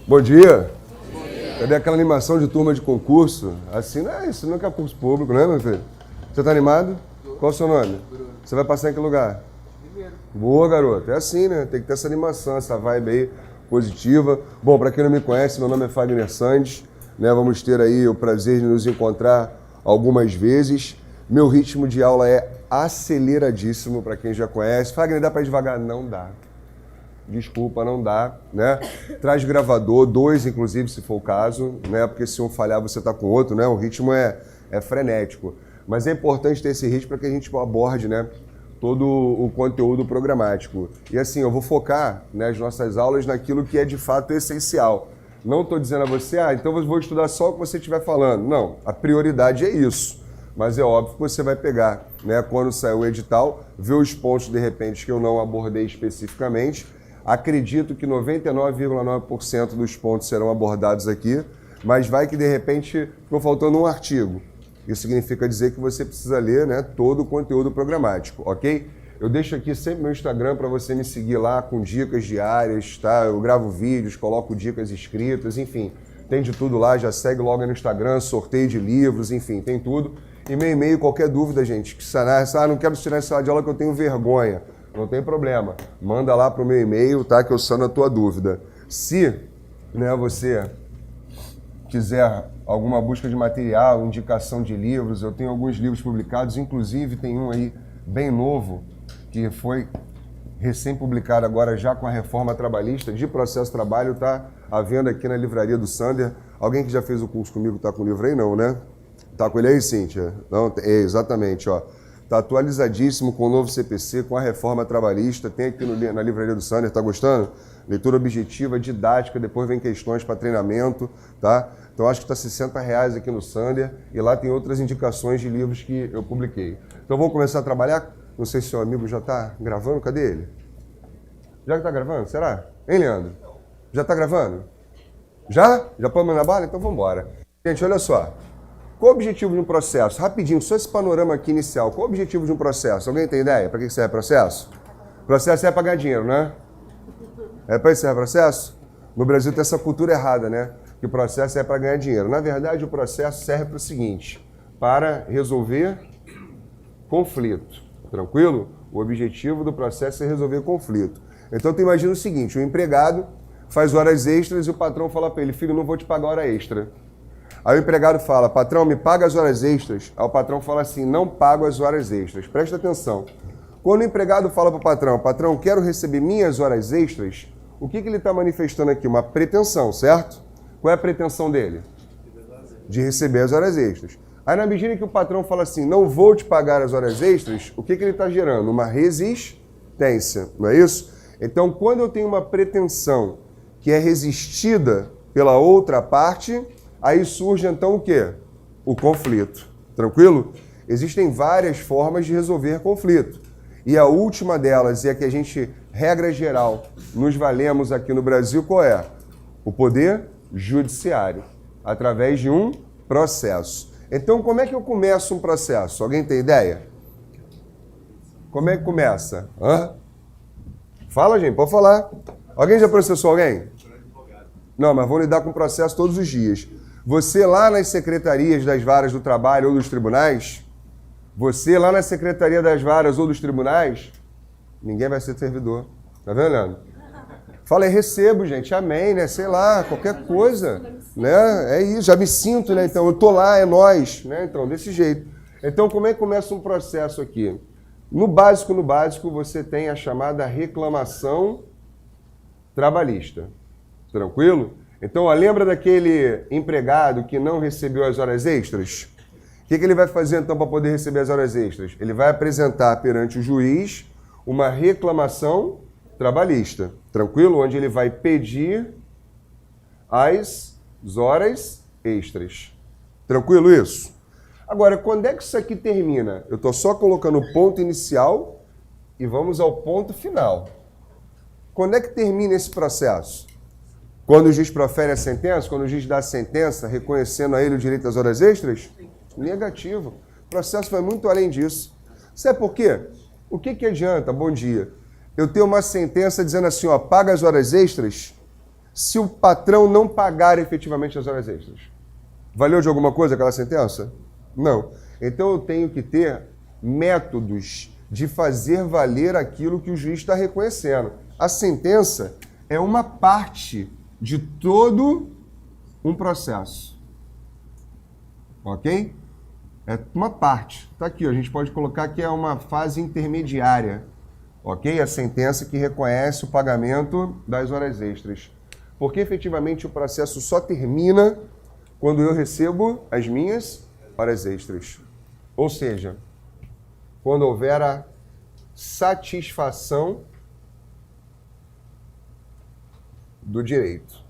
Bom dia. Cadê aquela animação de turma de concurso? Assim não é isso, não é concurso público, né, meu filho? Você tá animado? Qual é o seu nome? Bruno. Você vai passar em que lugar? Primeiro. Boa, garoto. É assim, né? Tem que ter essa animação, essa vibe aí positiva. Bom, para quem não me conhece, meu nome é Fagner Sandes, né? Vamos ter aí o prazer de nos encontrar algumas vezes. Meu ritmo de aula é aceleradíssimo, para quem já conhece. Fagner, dá para ir devagar? Não dá. Desculpa, não dá, né? Traz gravador, 2 inclusive, se for o caso, né? Porque se um falhar, você tá com o outro, né? O ritmo é frenético. Mas é importante ter esse ritmo para que a gente aborde, né, todo o conteúdo programático. E assim, eu vou focar, né, as nossas aulas naquilo que é de fato essencial. Não estou dizendo a você, então eu vou estudar só o que você estiver falando. Não, a prioridade é isso. Mas é óbvio que você vai pegar, né, quando sair o edital, ver os pontos, de repente, que eu não abordei especificamente. Acredito que 99,9% dos pontos serão abordados aqui, mas vai que, de repente, ficou faltando um artigo. Isso significa dizer que você precisa ler, né, todo o conteúdo programático, ok? Eu deixo aqui sempre meu Instagram para você me seguir lá com dicas diárias, tá? Eu gravo vídeos, coloco dicas escritas, enfim, tem de tudo lá, já segue logo no Instagram, sorteio de livros, enfim, tem tudo. E meu e-mail, qualquer dúvida, gente, que sanar, não quero tirar essa sala de aula que eu tenho vergonha. Não tem problema, manda lá pro meu e-mail, tá? Que eu sano a tua dúvida. Se, né, você quiser alguma busca de material, indicação de livros, eu tenho alguns livros publicados, inclusive tem um aí bem novo, que foi recém-publicado agora já com a reforma trabalhista, de processo trabalho, tá à venda aqui na livraria do Sander. Alguém que já fez o curso comigo tá com o livro aí? Não, né? Tá com ele aí, Cíntia? Não, exatamente, ó. Está atualizadíssimo com o novo CPC, com a reforma trabalhista. Tem aqui na livraria do Sander, tá gostando? Leitura objetiva, didática, depois vem questões para treinamento, tá? Então acho que está R$60 aqui no Sander e lá tem outras indicações de livros que eu publiquei. Então vamos começar a trabalhar? Não sei se seu amigo já está gravando, cadê ele? Já que está gravando? Será? Hein, Leandro? Já está gravando? Já? Já pode mandar bala? Então vamos embora. Gente, olha só. Qual o objetivo de um processo? Rapidinho, só esse panorama aqui inicial. Qual o objetivo de um processo? Alguém tem ideia? Para que serve processo? Processo é para ganhar dinheiro, né? É para isso que serve processo? No Brasil tem essa cultura errada, né? Que o processo é para ganhar dinheiro. Na verdade, o processo serve para o seguinte, para resolver conflito. Tranquilo? O objetivo do processo é resolver conflito. Então, tu imagina o seguinte, o empregado faz horas extras e o patrão fala para ele, filho, não vou te pagar hora extra. Aí o empregado fala, patrão, me paga as horas extras. Aí o patrão fala assim, não pago as horas extras. Presta atenção. Quando o empregado fala para o patrão, quero receber minhas horas extras, o que ele está manifestando aqui? Uma pretensão, certo? Qual é a pretensão dele? De receber as horas extras. Aí na medida que o patrão fala assim, não vou te pagar as horas extras, o que ele está gerando? Uma resistência, não é isso? Então, quando eu tenho uma pretensão que é resistida pela outra parte, aí surge então o quê? O conflito. Tranquilo? Existem várias formas de resolver conflito. E a última delas, e a que a gente, regra geral, nos valemos aqui no Brasil, qual é? O poder judiciário, através de um processo. Então, como é que eu começo um processo? Alguém tem ideia? Como é que começa? Hã? Fala, gente, pode falar. Alguém já processou alguém? Não, mas vão lidar com o processo todos os dias. Você lá nas secretarias das varas do trabalho ou dos tribunais, você lá na secretaria das varas ou dos tribunais, ninguém vai ser servidor. Tá vendo, Leandro? Fala aí, recebo, gente, amém, né? Sei lá, qualquer coisa, né? É isso, já me sinto, né? Então, eu tô lá, é nós, né? Então, desse jeito. Então, como é que começa um processo aqui? No básico, você tem a chamada reclamação trabalhista. Tranquilo? Então, ó, lembra daquele empregado que não recebeu as horas extras? O que ele vai fazer, então, para poder receber as horas extras? Ele vai apresentar perante o juiz uma reclamação trabalhista, tranquilo? Onde ele vai pedir as horas extras. Tranquilo isso? Agora, quando é que isso aqui termina? Eu estou só colocando o ponto inicial e vamos ao ponto final. Quando é que termina esse processo? Quando o juiz profere a sentença, quando o juiz dá a sentença, reconhecendo a ele o direito às horas extras? Negativo. O processo vai muito além disso. Sabe por quê? O que adianta, bom dia, eu ter uma sentença dizendo assim, ó, paga as horas extras, se o patrão não pagar efetivamente as horas extras? Valeu de alguma coisa aquela sentença? Não. Então eu tenho que ter métodos de fazer valer aquilo que o juiz está reconhecendo. A sentença é uma parte de todo um processo. Ok? É uma parte. Está aqui, ó, a gente pode colocar que é uma fase intermediária. Ok? A sentença que reconhece o pagamento das horas extras. Porque efetivamente o processo só termina quando eu recebo as minhas horas extras. Ou seja, quando houver a satisfação do direito.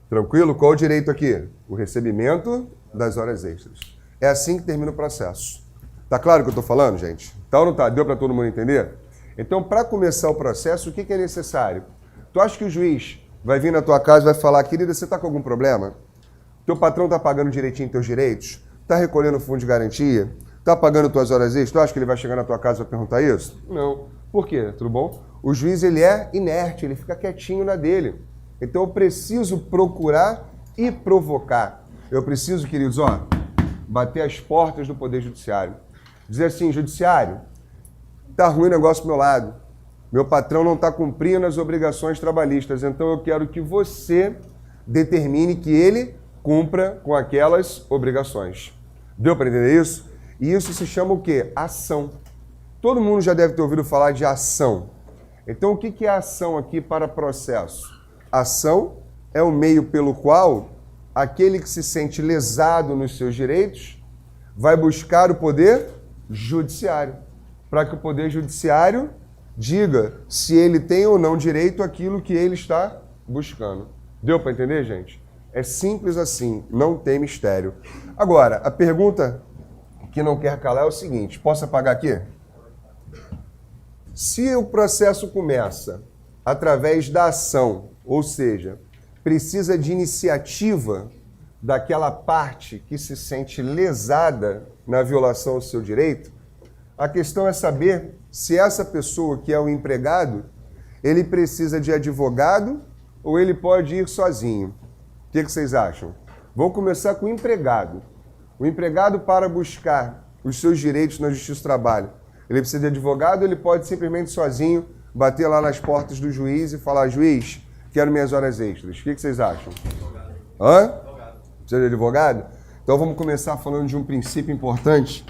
Tranquilo? Qual o direito aqui? O recebimento das horas extras. É assim que termina o processo. Tá claro o que eu estou falando, gente? Tá ou não tá? Deu para todo mundo entender? Então, para começar o processo, o que é necessário? Tu acha que o juiz vai vir na tua casa e vai falar, querida, você está com algum problema? Teu patrão está pagando direitinho teus direitos? Está recolhendo o fundo de garantia? Está pagando tuas horas extras? Tu acha que ele vai chegar na tua casa e vai perguntar isso? Não. Por quê? Tudo bom? O juiz, ele é inerte, ele fica quietinho na dele. Então eu preciso procurar e provocar. Eu preciso, queridos, bater as portas do Poder Judiciário. Dizer assim, judiciário, tá ruim o negócio do meu lado. Meu patrão não está cumprindo as obrigações trabalhistas, então eu quero que você determine que ele cumpra com aquelas obrigações. Deu para entender isso? E isso se chama o quê? Ação. Todo mundo já deve ter ouvido falar de ação. Então, o que é ação aqui para processo? Ação é o meio pelo qual aquele que se sente lesado nos seus direitos vai buscar o poder judiciário, para que o poder judiciário diga se ele tem ou não direito àquilo que ele está buscando. Deu para entender, gente? É simples assim, não tem mistério. Agora, a pergunta que não quer calar é o seguinte, posso apagar aqui? Se o processo começa através da ação, ou seja, precisa de iniciativa daquela parte que se sente lesada na violação do seu direito, a questão é saber se essa pessoa que é o empregado, ele precisa de advogado ou ele pode ir sozinho. O que vocês acham? Vamos começar com o empregado. O empregado, para buscar os seus direitos na Justiça do Trabalho, ele precisa de advogado ou ele pode simplesmente sozinho bater lá nas portas do juiz e falar, juiz, quero minhas horas extras. O que vocês acham? Hã? Precisa de advogado? Então vamos começar falando de um princípio importante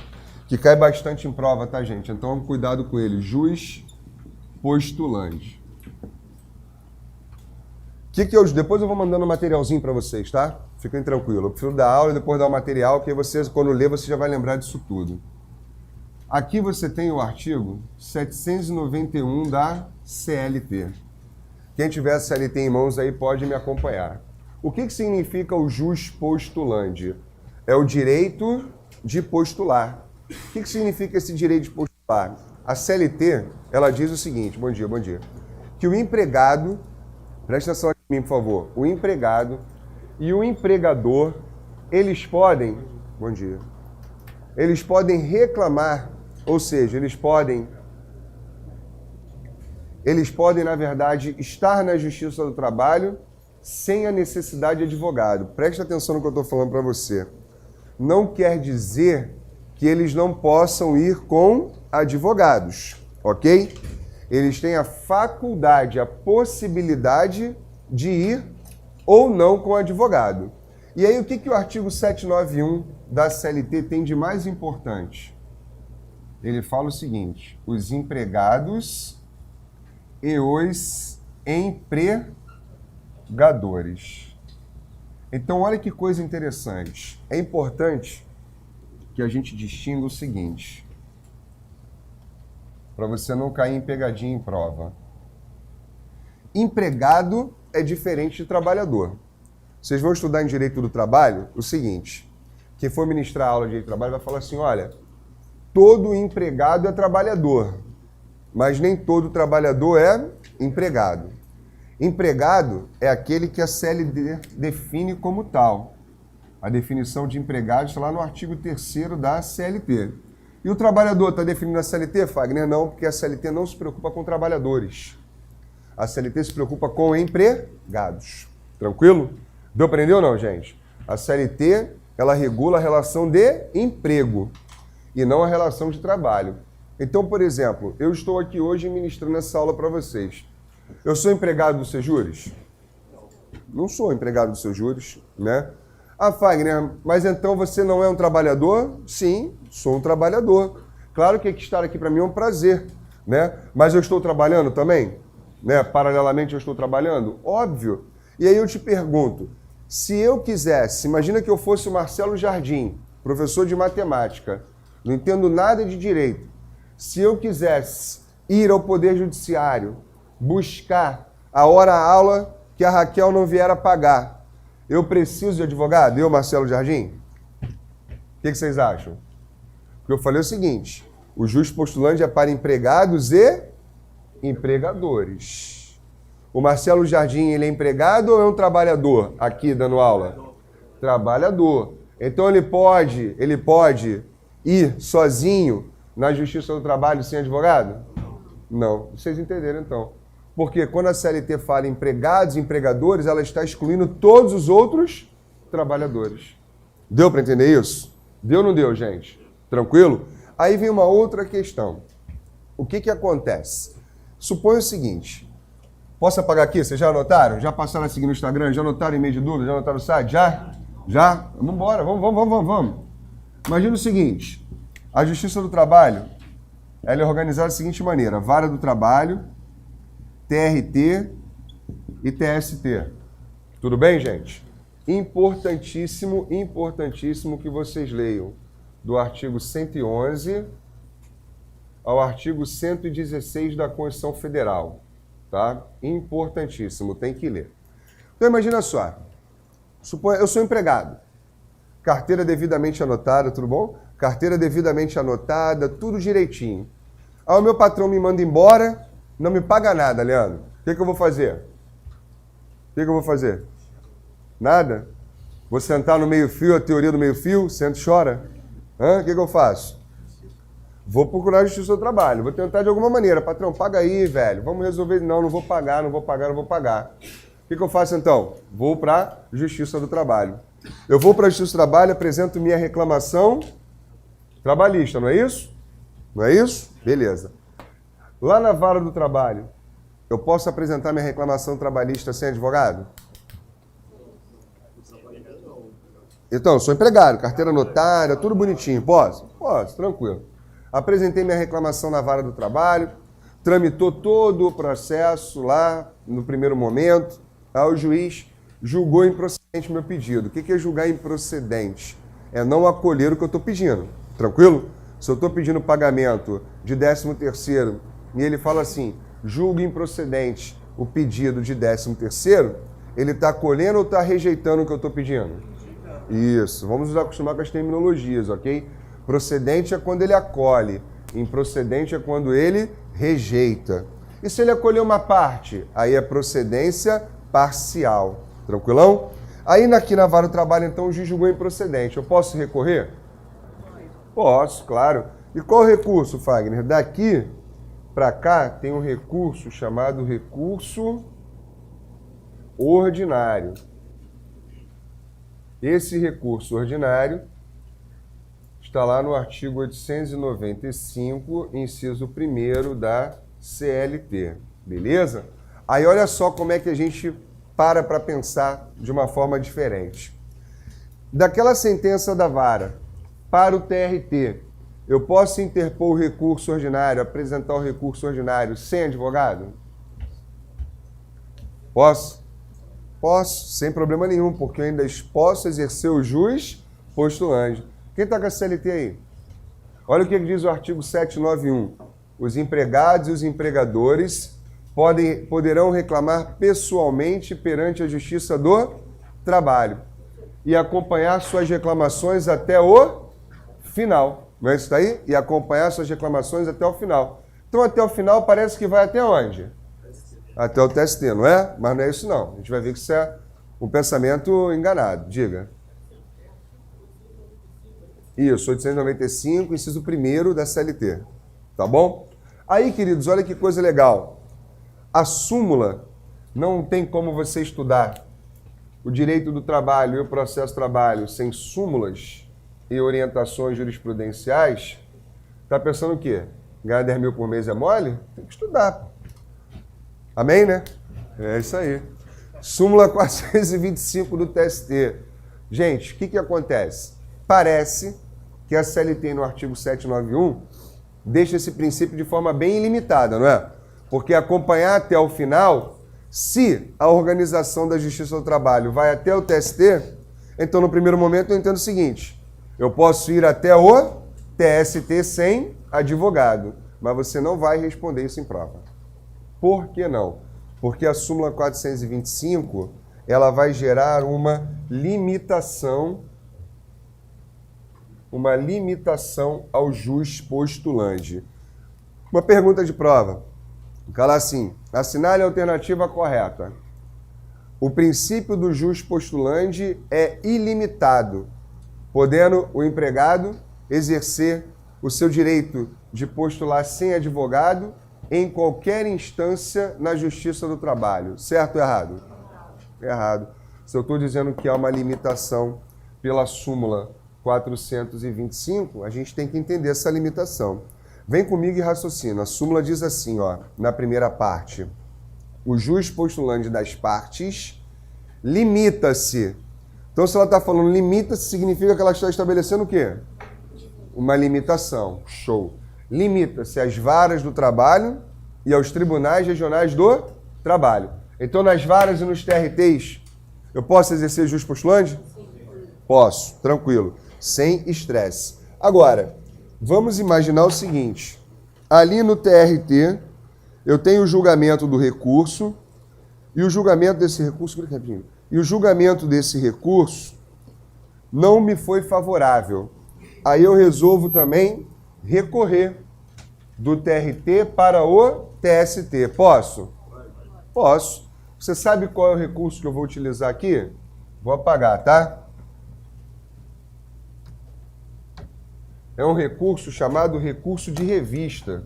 que cai bastante em prova, tá, gente? Então vamos cuidado com ele. Jus postulante. Depois eu vou mandando um materialzinho para vocês, tá? Fiquem tranquilos. Eu prefiro dar aula e depois dar o material, que aí vocês, quando ler, você já vai lembrar disso tudo. Aqui você tem o artigo 791 da CLT. Quem tiver a CLT em mãos aí pode me acompanhar. O que significa o jus postulandi? É o direito de postular. O que significa esse direito de postular? A CLT, ela diz o seguinte, bom dia, que o empregado, presta atenção aqui em mim, por favor, o empregado e o empregador, eles podem, bom dia, eles podem reclamar, ou seja, eles podem, na verdade, estar na Justiça do Trabalho sem a necessidade de advogado. Presta atenção no que eu estou falando para você. Não quer dizer que eles não possam ir com advogados, ok? Eles têm a faculdade, a possibilidade de ir ou não com advogado. E aí, o que o artigo 791 da CLT tem de mais importante? Ele fala o seguinte, os empregados e os empregadores. Então, olha que coisa interessante. É importante que a gente distinga o seguinte, para você não cair em pegadinha em prova. Empregado é diferente de trabalhador. Vocês vão estudar em Direito do Trabalho o seguinte, quem for ministrar a aula de Direito do Trabalho vai falar assim, olha, todo empregado é trabalhador, mas nem todo trabalhador é empregado. Empregado é aquele que a CLT define como tal. A definição de empregado está lá no artigo 3º da CLT. E o trabalhador está definido na CLT, Fagner? Não, porque a CLT não se preocupa com trabalhadores. A CLT se preocupa com empregados. Tranquilo? Deu para entender ou não, gente? A CLT, ela regula a relação de emprego e não a relação de trabalho. Então, por exemplo, eu estou aqui hoje ministrando essa aula para vocês. Eu sou empregado do Sejures? Não sou empregado do Sejures, né? Ah, Fagner, mas então você não é um trabalhador? Sim, sou um trabalhador. Claro que estar aqui para mim é um prazer, né? Mas eu estou trabalhando também? Né? Paralelamente eu estou trabalhando? Óbvio. E aí eu te pergunto, se eu quisesse, imagina que eu fosse o Marcelo Jardim, professor de matemática, não entendo nada de direito. Se eu quisesse ir ao Poder Judiciário, buscar a hora-aula que a Raquel não vier a pagar, eu preciso de advogado? Eu, Marcelo Jardim? O que vocês acham? Porque eu falei o seguinte, o juiz postulante é para empregados e empregadores. O Marcelo Jardim, ele é empregado ou é um trabalhador aqui dando aula? Trabalhador. Então ele pode ir sozinho na Justiça do Trabalho sem advogado? Não. Vocês entenderam então. Porque quando a CLT fala empregados e empregadores, ela está excluindo todos os outros trabalhadores. Deu para entender isso? Deu ou não deu, gente? Tranquilo? Aí vem uma outra questão. O que acontece? Suponha o seguinte. Posso apagar aqui? Vocês já anotaram? Já passaram a seguir no Instagram? Já anotaram e-mail de dúvida? Já anotaram o site? Já? Já? Vamos embora. Vamos. Imagina o seguinte. A Justiça do Trabalho, ela é organizada da seguinte maneira. Vara do Trabalho, TRT e TST. Tudo bem, gente? Importantíssimo que vocês leiam do artigo 111 ao artigo 116 da Constituição Federal. Tá? Importantíssimo, tem que ler. Então imagina só, eu sou empregado, carteira devidamente anotada, tudo bom? Carteira devidamente anotada, tudo direitinho. Aí o meu patrão me manda embora, não me paga nada, Leandro. O que eu vou fazer? Nada? Vou sentar no meio-fio, a teoria do meio-fio, sento e chora? O que eu faço? Vou procurar a Justiça do Trabalho, vou tentar de alguma maneira. Patrão, paga aí, velho, vamos resolver. Não vou pagar. O que eu faço então? Vou para a Justiça do Trabalho. Eu vou para a Justiça do Trabalho, apresento minha reclamação trabalhista, não é isso? Não é isso? Beleza. Lá na Vara do Trabalho, eu posso apresentar minha reclamação trabalhista sem advogado? Então, eu sou empregado, carteira anotada, tudo bonitinho. Posso? Posso, tranquilo. Apresentei minha reclamação na Vara do Trabalho, tramitou todo o processo lá no primeiro momento, aí o juiz julgou improcedente meu pedido. O que é julgar improcedente? É não acolher o que eu estou pedindo, tranquilo? Se eu estou pedindo pagamento de 13º e ele fala assim, julga improcedente o pedido de 13º, ele está acolhendo ou está rejeitando o que eu estou pedindo? Isso, vamos nos acostumar com as terminologias, ok? Procedente é quando ele acolhe, improcedente é quando ele rejeita. E se ele acolher uma parte? Aí é procedência parcial, tranquilão? Aí aqui na Vara do Trabalho, então, o juiz julgou improcedente. Eu posso recorrer? Posso, claro. E qual o recurso, Fagner? Daqui para cá tem um recurso chamado recurso ordinário. Esse recurso ordinário está lá no artigo 895, inciso 1º da CLT, beleza? Aí olha só como é que a gente para pensar de uma forma diferente. Daquela sentença da vara para o TRT, eu posso interpor o recurso ordinário, apresentar o recurso ordinário sem advogado? Posso? Posso, sem problema nenhum, porque eu ainda posso exercer o jus postulante. Quem está com a CLT aí? Olha o que diz o artigo 791. Os empregados e os empregadores poderão reclamar pessoalmente perante a Justiça do Trabalho e acompanhar suas reclamações até o final. Não é isso daí? E acompanhar suas reclamações até o final. Então, até o final parece que vai até onde? Até o TST, não é? Mas não é isso não. A gente vai ver que isso é um pensamento enganado. Diga. Isso, 895, inciso 1º da CLT. Tá bom? Aí, queridos, olha que coisa legal. A súmula não tem como você estudar o direito do trabalho e o processo de trabalho sem súmulas e orientações jurisprudenciais. Tá pensando o quê? Ganhar 10 mil por mês é mole? Tem que estudar. Amém, né? É isso aí. Súmula 425 do TST. Gente, o que acontece? Parece que a CLT no artigo 791 deixa esse princípio de forma bem ilimitada, não é? Porque acompanhar até o final, se a organização da Justiça do Trabalho vai até o TST, então no primeiro momento eu entendo o seguinte, eu posso ir até o TST sem advogado, mas você não vai responder isso em prova. Por que não? Porque a súmula 425, ela vai gerar uma limitação ao jus postulante. Uma pergunta de prova. Fala assim, assinale a alternativa correta. O princípio do jus postulante é ilimitado, podendo o empregado exercer o seu direito de postular sem advogado em qualquer instância na Justiça do Trabalho. Certo ou errado? Errado. Se eu estou dizendo que há uma limitação pela súmula 425, a gente tem que entender essa limitação. Vem comigo e raciocina. A súmula diz assim, ó, na primeira parte, o jus postulante das partes limita-se. Então, se ela está falando limita-se, significa que ela está estabelecendo o quê? Uma limitação. Show. Limita-se às varas do trabalho e aos tribunais regionais do trabalho. Então, nas varas e nos TRTs, eu posso exercer jus postulante? Posso, tranquilo, sem estresse. Agora, vamos imaginar o seguinte. Ali no TRT, eu tenho o julgamento do recurso e o julgamento desse recurso, não me foi favorável. Aí eu resolvo também recorrer do TRT para o TST. Posso? Posso. Você sabe qual é o recurso que eu vou utilizar aqui? Vou apagar, tá? É um recurso chamado recurso de revista.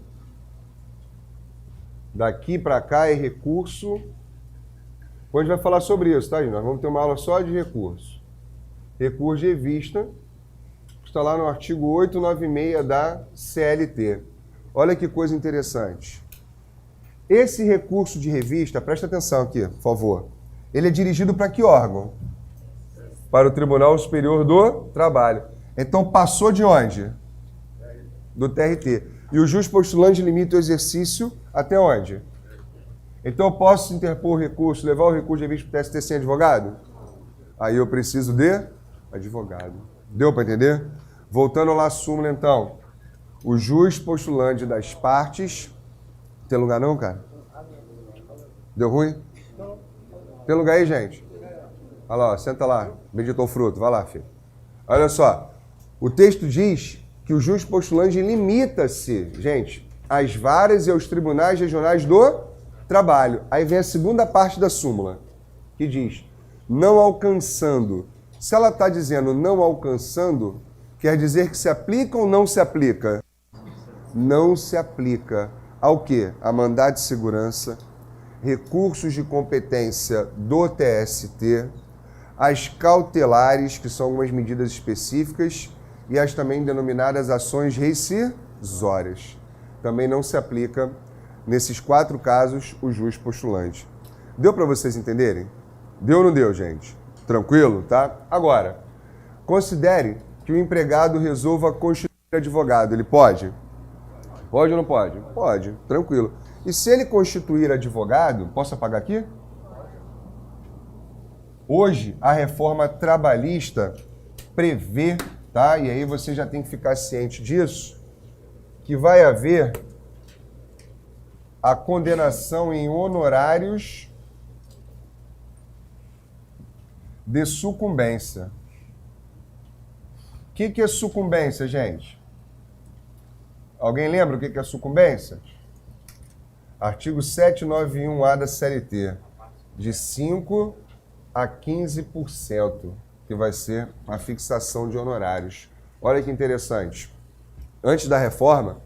Daqui para cá é recurso... Depois a gente vai falar sobre isso, tá, gente? Nós vamos ter uma aula só de recurso. Recurso de revista, está lá no artigo 896 da CLT. Olha que coisa interessante. Esse recurso de revista, presta atenção aqui, por favor. Ele é dirigido para que órgão? Para o Tribunal Superior do Trabalho. Então passou de onde? Do TRT. E o jus postulante limita o exercício até onde? Então eu posso interpor o recurso, levar o recurso de revista para o TST sem advogado? Aí eu preciso de advogado. Deu para entender? Voltando lá à súmula, então. O jus postulante das partes... Tem lugar não, cara? Deu ruim? Tem lugar aí, gente? Olha lá, ó, senta lá. Meditou o fruto. Vai lá, filho. Olha só. O texto diz que o jus postulante limita-se, gente, às varas e aos tribunais regionais do trabalho. Aí vem a segunda parte da súmula, que diz, não alcançando. Se ela está dizendo não alcançando, quer dizer que se aplica ou não se aplica? Não se aplica. Ao quê? A mandado de segurança, recursos de competência do TST, as cautelares, que são algumas medidas específicas, e as também denominadas ações rescisórias. Também não se aplica, nesses 4 casos, o jus postulante. Deu para vocês entenderem? Deu ou não deu, gente? Tranquilo, tá? Agora, considere que o empregado resolva constituir advogado. Ele pode? Pode ou não pode? Pode, tranquilo. E se ele constituir advogado, posso apagar aqui? Hoje, a reforma trabalhista prevê, tá? E aí você já tem que ficar ciente disso, que vai haver a condenação em honorários de sucumbência. O que é sucumbência, gente? Alguém lembra o que é sucumbência? Artigo 791A da CLT, de 5% a 15%, que vai ser a fixação de honorários. Olha que interessante. Antes da reforma,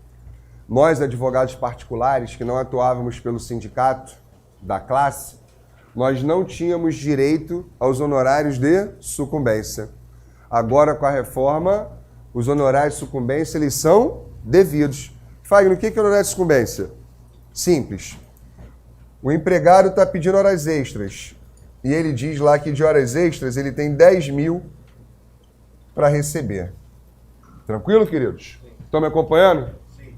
nós, advogados particulares, que não atuávamos pelo sindicato, da classe, nós não tínhamos direito aos honorários de sucumbência. Agora, com a reforma, os honorários de sucumbência, eles são devidos. Fagner, o que é honorário de sucumbência? Simples. O empregado está pedindo horas extras. E ele diz lá que de horas extras ele tem 10 mil para receber. Tranquilo, queridos? Estão me acompanhando? Sim.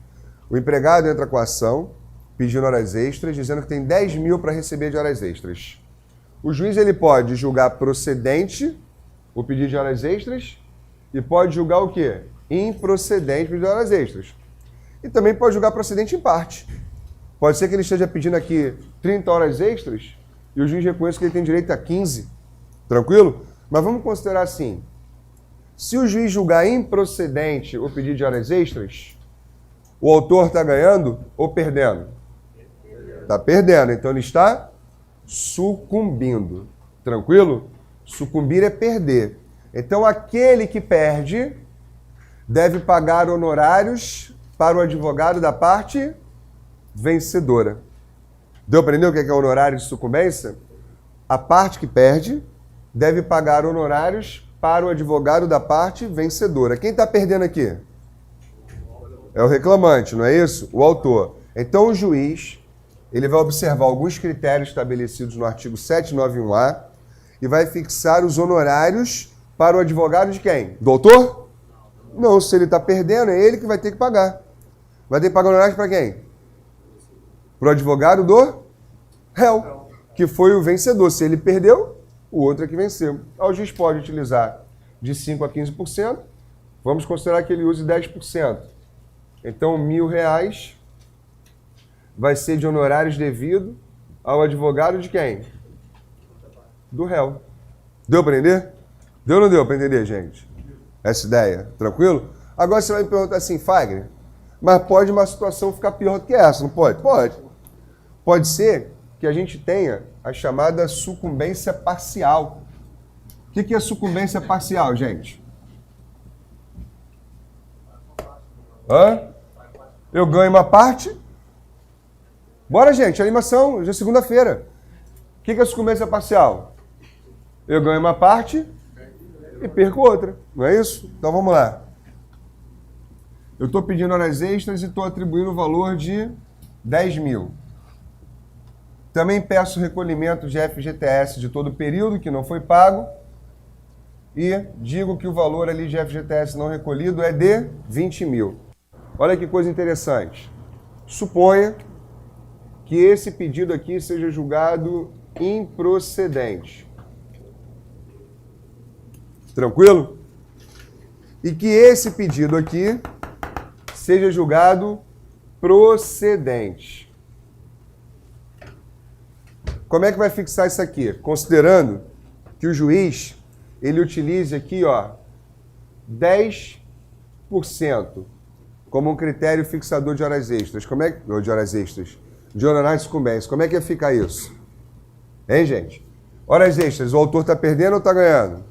O empregado entra com a ação, pedindo horas extras, dizendo que tem 10 mil para receber de horas extras. O juiz ele pode julgar procedente o pedido de horas extras e pode julgar o quê? Improcedente o pedido de horas extras. E também pode julgar procedente em parte. Pode ser que ele esteja pedindo aqui 30 horas extras e o juiz reconheça que ele tem direito a 15. Tranquilo? Mas vamos considerar assim. Se o juiz julgar improcedente o pedido de horas extras, o autor está ganhando ou perdendo? Está perdendo. Então ele está sucumbindo. Tranquilo? Sucumbir é perder. Então aquele que perde deve pagar honorários para o advogado da parte vencedora. Deu para entender o que é honorário de sucumbência? A parte que perde deve pagar honorários para o advogado da parte vencedora. Quem está perdendo aqui? É o reclamante, não é isso? O autor. Então o juiz ele vai observar alguns critérios estabelecidos no artigo 791A e vai fixar os honorários para o advogado de quem? Do autor? Não, se ele está perdendo, é ele que vai ter que pagar. Vai ter que pagar honorários para quem? Para o advogado do réu, que foi o vencedor. Se ele perdeu, o outro é que venceu. O juiz pode utilizar de 5% a 15%. Vamos considerar que ele use 10%. Então, R$1.000 vai ser de honorários devido ao advogado de quem? Do réu. Deu para entender? Deu ou não deu para entender, gente? Essa ideia? Tranquilo? Agora você vai me perguntar assim, Fagner, mas pode uma situação ficar pior do que essa, não pode? Pode. Pode ser que a gente tenha a chamada sucumbência parcial. O que é sucumbência parcial, gente? Eu ganho uma parte. Bora, gente, animação, hoje é segunda-feira. O que é sucumbência parcial? Eu ganho uma parte e perco outra, não é isso? Então vamos lá. Eu estou pedindo horas extras e estou atribuindo o valor de 10 mil. Também peço recolhimento de FGTS de todo o período que não foi pago e digo que o valor ali de FGTS não recolhido é de 20 mil. Olha que coisa interessante. Suponha que esse pedido aqui seja julgado improcedente. Tranquilo? E que esse pedido aqui seja julgado procedente. Como é que vai fixar isso aqui? Considerando que o juiz, ele utilize aqui, ó, 10% como um critério fixador de horas extras. Como é que... Ou de horas extras. De honorários de sucumbência. Como é que ia ficar isso? Hein, gente? Horas extras, o autor está perdendo ou está ganhando?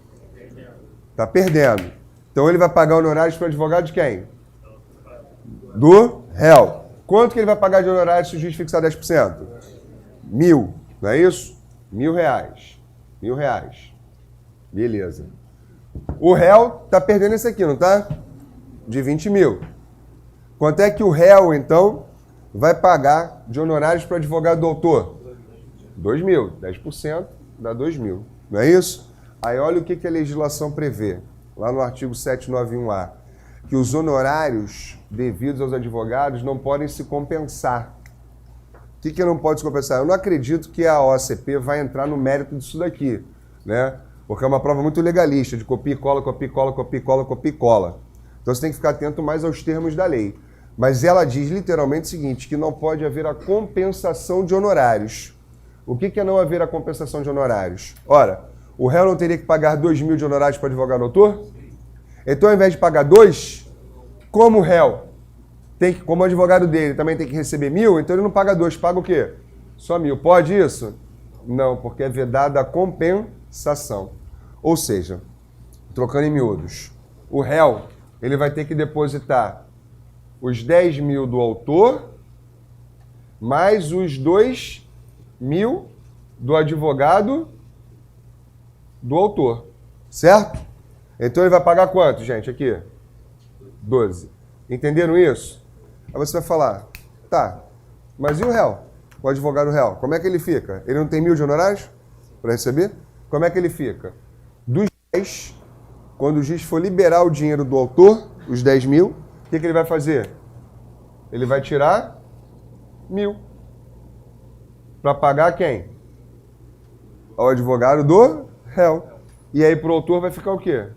Está perdendo. Então ele vai pagar honorários para o advogado de quem? Do réu. Quanto que ele vai pagar de honorários se o juiz fixar 10%? 1.000. Não é isso? R$1.000. R$1.000. Beleza. O réu está perdendo esse aqui, não tá? De 20 mil. Quanto é que o réu, então, vai pagar de honorários para o advogado do autor? 2.000. 10% dá 2.000. Não é isso? Aí olha o que a legislação prevê, lá no artigo 791A, que os honorários devidos aos advogados não podem se compensar. O que não pode se compensar? Eu não acredito que a OCP vai entrar no mérito disso daqui, né? Porque é uma prova muito legalista, de copia e cola, copia e cola, copia e cola, copia e cola. Então você tem que ficar atento mais aos termos da lei. Mas ela diz literalmente o seguinte, que não pode haver a compensação de honorários. O que é não haver a compensação de honorários? Ora, o réu não teria que pagar 2.000 de honorários para o advogado autor? Então, ao invés de pagar 2, como o réu como o advogado dele também tem que receber 1.000, então ele não paga 2, paga o quê? Só 1.000. Pode isso? Não, porque é vedada a compensação. Ou seja, trocando em miúdos, o réu ele vai ter que depositar os 10.000 do autor mais os 2 1.000 do advogado do autor, certo? Então ele vai pagar quanto, gente, aqui? 12. Entenderam isso? Aí você vai falar, tá, mas e o réu? O advogado réu, como é que ele fica? Ele não tem 1.000 de honorários para receber? Como é que ele fica? Dos 10, quando o juiz for liberar o dinheiro do autor, os 10.000, o que ele vai fazer? Ele vai tirar 1.000. Para pagar quem? Ao advogado do réu. E aí para o autor vai ficar o quê?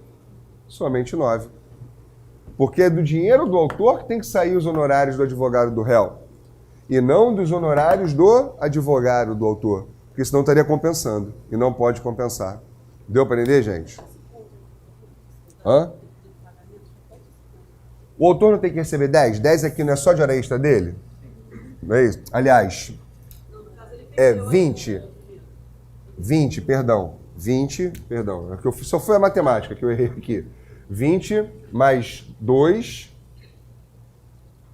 Somente 9. Porque é do dinheiro do autor que tem que sair os honorários do advogado do réu. E não dos honorários do advogado do autor. Porque senão estaria compensando. E não pode compensar. Deu para entender, gente? Hã? O autor não tem que receber 10? 10 aqui não é só de hora extra dele? Não é isso? Aliás, é 20. 20, perdão. 20, perdão. É que só foi a matemática que eu errei aqui. 20 mais 2.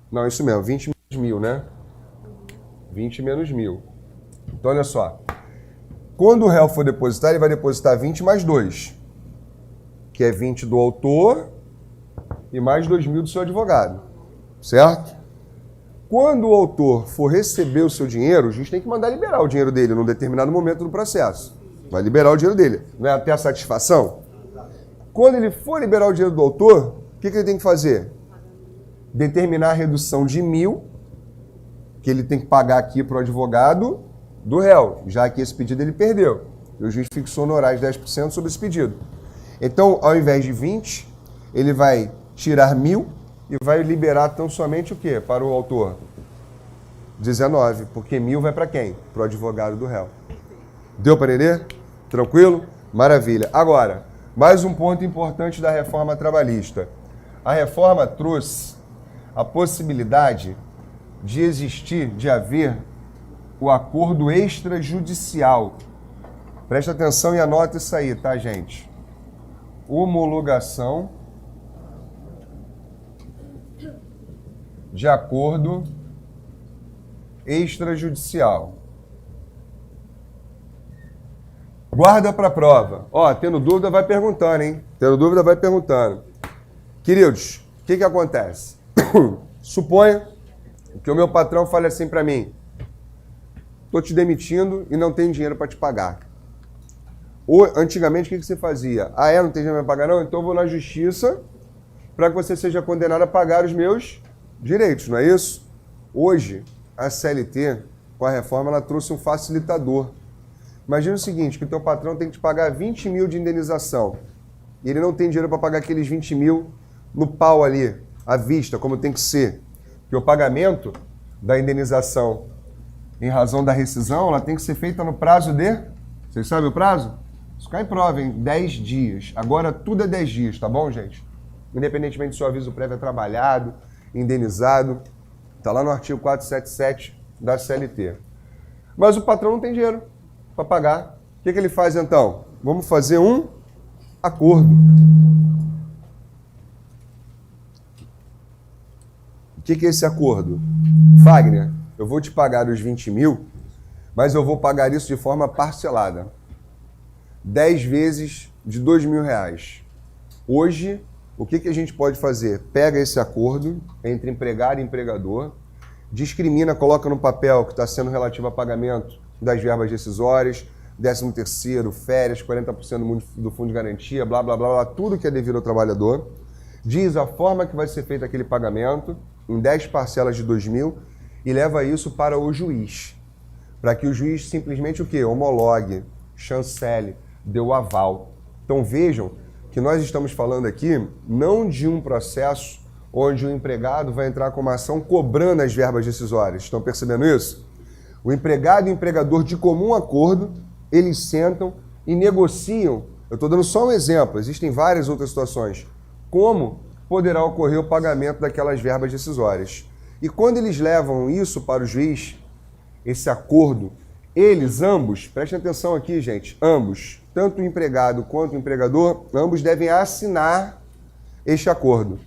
Não, isso mesmo. 20 menos 1.000, né? 20 menos 1.000. Então, olha só. Quando o réu for depositar, ele vai depositar 20 mais 2. Que é 20 do autor e mais 2.000 do seu advogado. Certo? Quando o autor for receber o seu dinheiro, o juiz tem que mandar liberar o dinheiro dele num determinado momento do processo. Vai liberar o dinheiro dele. Não é até a satisfação? Quando ele for liberar o dinheiro do autor, o que ele tem que fazer? Determinar a redução de 1.000, que ele tem que pagar aqui para o advogado do réu, já que esse pedido ele perdeu. E o juiz fixou honorários 10% sobre esse pedido. Então, ao invés de 20, ele vai tirar 1.000 e vai liberar tão somente o quê? Para o autor? 19, porque 1.000 vai para quem? Para o advogado do réu. Deu para entender? Tranquilo? Maravilha. Agora, mais um ponto importante da reforma trabalhista. A reforma trouxe a possibilidade de existir, de haver o acordo extrajudicial. Presta atenção e anota isso aí, tá, gente? Homologação de acordo extrajudicial. Guarda para prova. Ó, tendo dúvida, vai perguntando, hein? Tendo dúvida, vai perguntando. Queridos, o que acontece? Suponha que o meu patrão fale assim para mim: estou te demitindo e não tenho dinheiro para te pagar. Ou, antigamente, o que você fazia? Ah, não tem dinheiro para pagar? Não? Então eu vou na justiça para que você seja condenado a pagar os meus direitos, não é isso? Hoje, a CLT, com a reforma, ela trouxe um facilitador. Imagina o seguinte, que o teu patrão tem que te pagar 20.000 de indenização. E ele não tem dinheiro para pagar aqueles 20.000 no pau ali, à vista, como tem que ser. Porque o pagamento da indenização em razão da rescisão, ela tem que ser feita no prazo de... Vocês sabem o prazo? Isso cai em prova, em 10 dias. Agora tudo é 10 dias, tá bom, gente? Independentemente se o aviso prévio é trabalhado, indenizado. Está lá no artigo 477 da CLT. Mas o patrão não tem dinheiro para pagar. O que ele faz então? Vamos fazer um acordo. O que é esse acordo? Fagner, eu vou te pagar os 20.000, mas eu vou pagar isso de forma parcelada. 10 vezes de R$2.000. Hoje, o que a gente pode fazer? Pega esse acordo entre empregado e empregador, discrimina, coloca no papel que está sendo relativo a pagamento das verbas decisórias, 13º, férias, 40% do fundo de garantia, blá, blá, blá, blá, tudo que é devido ao trabalhador. Diz a forma que vai ser feito aquele pagamento, em 10 parcelas de 2.000, e leva isso para o juiz. Para que o juiz simplesmente o quê? Homologue, chancele, dê o aval. Então vejam que nós estamos falando aqui não de um processo onde o empregado vai entrar com uma ação cobrando as verbas decisórias. Estão percebendo isso? O empregado e o empregador, de comum acordo, eles sentam e negociam. Eu estou dando só um exemplo, existem várias outras situações. Como poderá ocorrer o pagamento daquelas verbas decisórias. E quando eles levam isso para o juiz, esse acordo, eles ambos, prestem atenção aqui, gente, ambos, tanto o empregado quanto o empregador, ambos devem assinar este acordo.